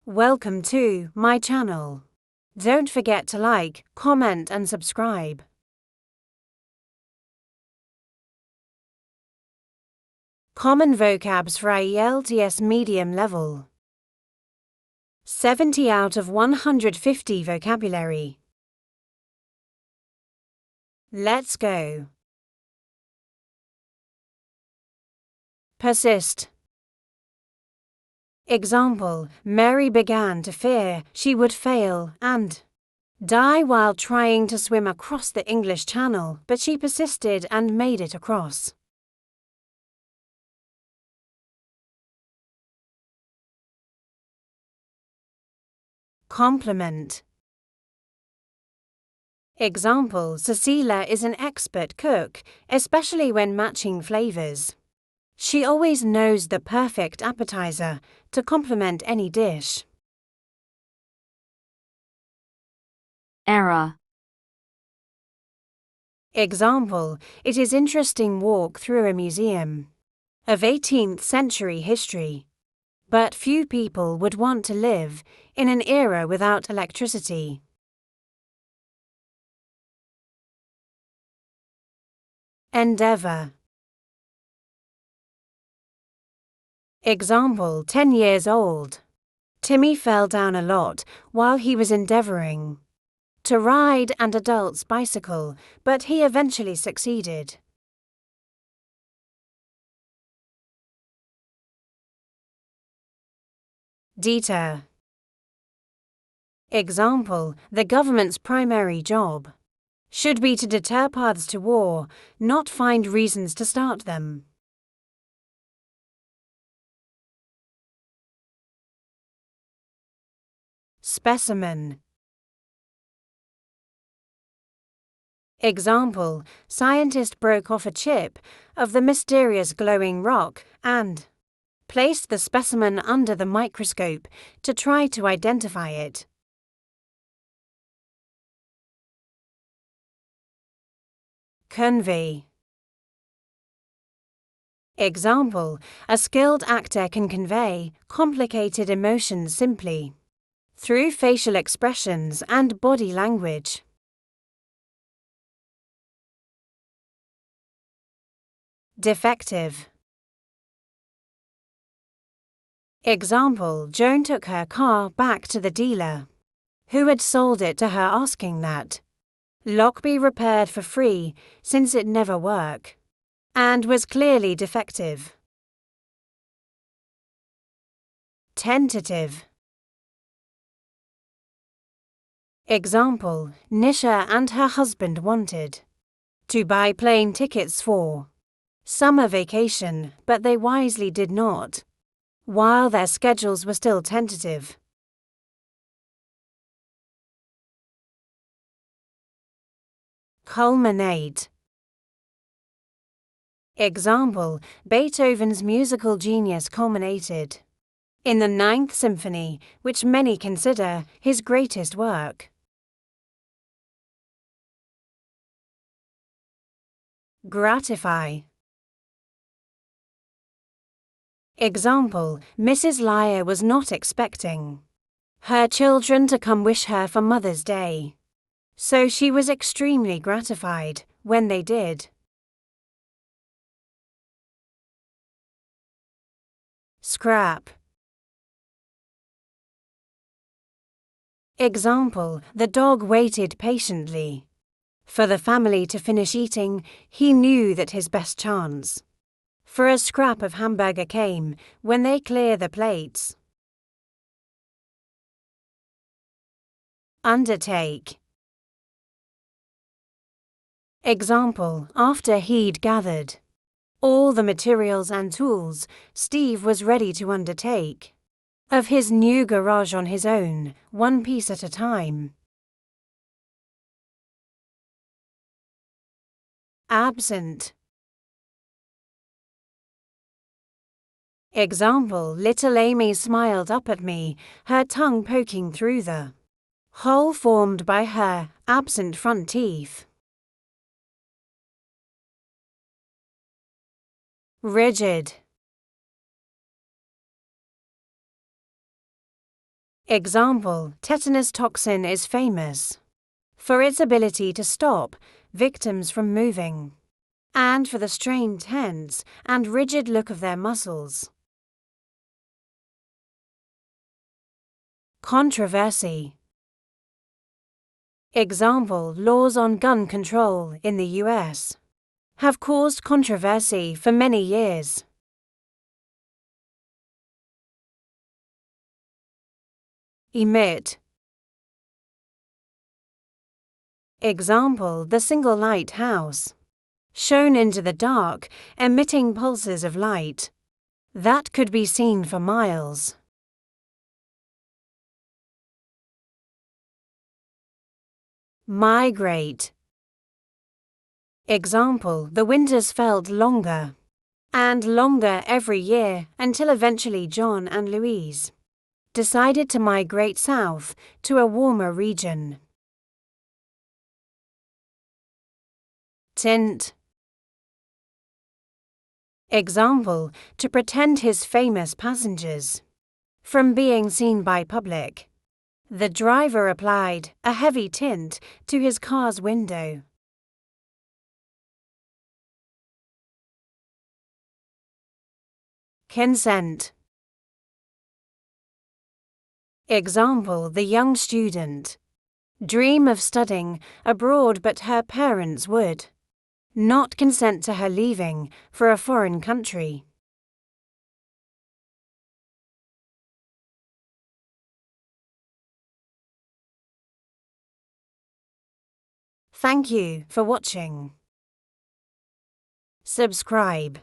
Welcome to my channel. Don't forget to like, comment and subscribe. Common vocabs for Ielts medium level. 70 out of 150 vocabulary. Let's go. Persist. Example, Mary began to fear she would fail and die while trying to swim across the English Channel, but she persisted and made it across. Compliment. Example, Cecilia is an expert cook, especially when matching flavors. She always knows the perfect appetizer to complement any dish. Era. Example, it is interesting walk through a museum of 18th century history, but few people would want to live in an era without electricity. Endeavor. Example, 10 years old. Timmy fell down a lot while he was endeavoring to ride an adult's bicycle, but he eventually succeeded. Deter. Example, the government's primary job should be to deter paths to war, not find reasons to start them. Specimen. Example, scientist broke off a chip of the mysterious glowing rock and placed the specimen under the microscope to try to identify it. Convey. Example, a skilled actor can convey complicated emotions simply through facial expressions and body language. Defective. Example, Joan took her car back to the dealer, who had sold it to her asking that lock be repaired for free since it never worked, and was clearly defective. Tentative. Example, Nisha and her husband wanted to buy plane tickets for summer vacation, but they wisely did not, while their schedules were still tentative. Culminate. Example, Beethoven's musical genius culminated in the Ninth Symphony, which many consider his greatest work. Gratify. Example, Mrs. Lyer was not expecting her children to come wish her for Mother's Day, so she was extremely gratified when they did. Scrap. Example, the dog waited patiently for the family to finish eating. He knew that his best chance for a scrap of hamburger came when they clear the plates. Undertake. Example, after he'd gathered all the materials and tools, Steve was ready to undertake of his new garage on his own, one piece at a time. Absent. Example, little Amy smiled up at me, her tongue poking through the hole formed by her absent front teeth. Rigid. Example, tetanus toxin is famous for its ability to stop victims from moving, and for the strained, tense, and rigid look of their muscles. Controversy. Example, laws on gun control in the US have caused controversy for many years. Emit. Example, the single light house, shone into the dark, emitting pulses of light that could be seen for miles. Migrate. Example, the winters felt longer and longer every year until eventually John and Louise decided to migrate south to a warmer region. Tint. Example, to pretend his famous passengers from being seen by public. The driver applied a heavy tint to his car's window. Consent. Example, the young student dream of studying abroad, but her parents would not consent to her leaving for a foreign country. Thank you for watching. Subscribe.